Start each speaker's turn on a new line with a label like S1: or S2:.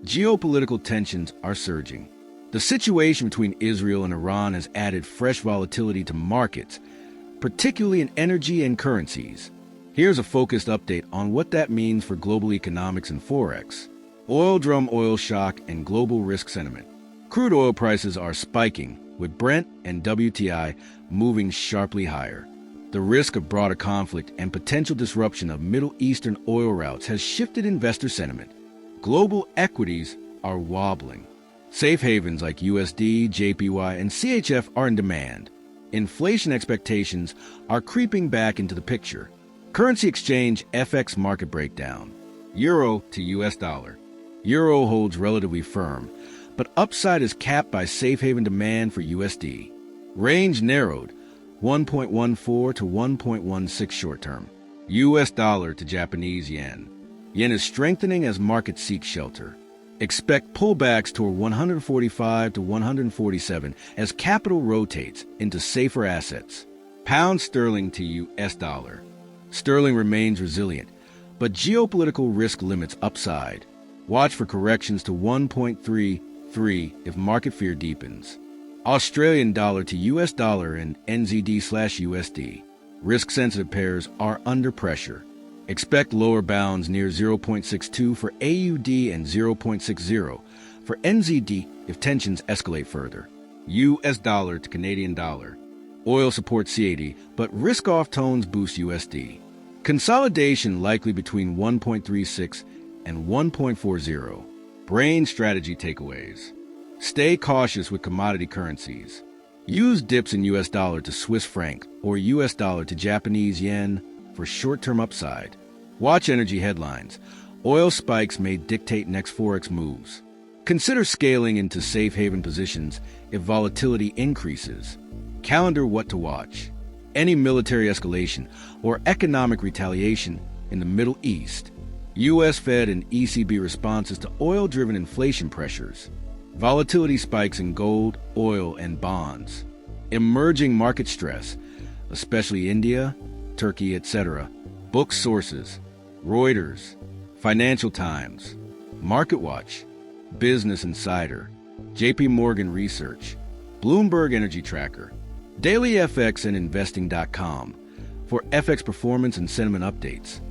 S1: Geopolitical tensions are surging. The situation between Israel and Iran has added fresh volatility to markets, particularly in energy and currencies. Here's a focused update on what that means for global economics and Forex. Oil drum, oil shock, and global risk sentiment. Crude oil prices are spiking, with Brent and WTI moving sharply higher. The risk of broader conflict and potential disruption of Middle Eastern oil routes has shifted investor sentiment. Global equities are wobbling. Safe havens like USD, JPY, and CHF are in demand. Inflation expectations are creeping back into the picture. Currency exchange FX market breakdown. Euro to US dollar. Euro holds relatively firm, but upside is capped by safe haven demand for USD. Range narrowed, 1.14 to 1.16 short term. US dollar to Japanese yen. Yen is strengthening as markets seek shelter. Expect pullbacks toward 145 to 147 as capital rotates into safer assets. Pound sterling to US dollar. Sterling remains resilient, but geopolitical risk limits upside. Watch for corrections to 1.33 if market fear deepens. Australian dollar to US dollar and NZD/USD. Risk-sensitive pairs are under pressure. Expect lower bounds near 0.62 for AUD and 0.60 for NZD if tensions escalate further. US dollar to Canadian dollar. Oil supports CAD, but risk-off tones boost USD. Consolidation likely between 1.36 and 1.40. Brain strategy takeaways. Stay cautious with commodity currencies. Use dips in US dollar to Swiss franc or US dollar to Japanese yen for short-term upside. Watch energy headlines. Oil spikes may dictate next Forex moves. Consider scaling into safe haven positions if volatility increases. Calendar what to watch. Any military escalation or economic retaliation in the Middle East. U.S. Fed and ECB responses to oil-driven inflation pressures. Volatility spikes in gold, oil, and bonds. Emerging market stress, especially India, Turkey, etc. Book sources: Reuters, Financial Times, MarketWatch, Business Insider, JP Morgan Research, Bloomberg Energy Tracker, DailyFX and Investing.com for FX performance and sentiment updates.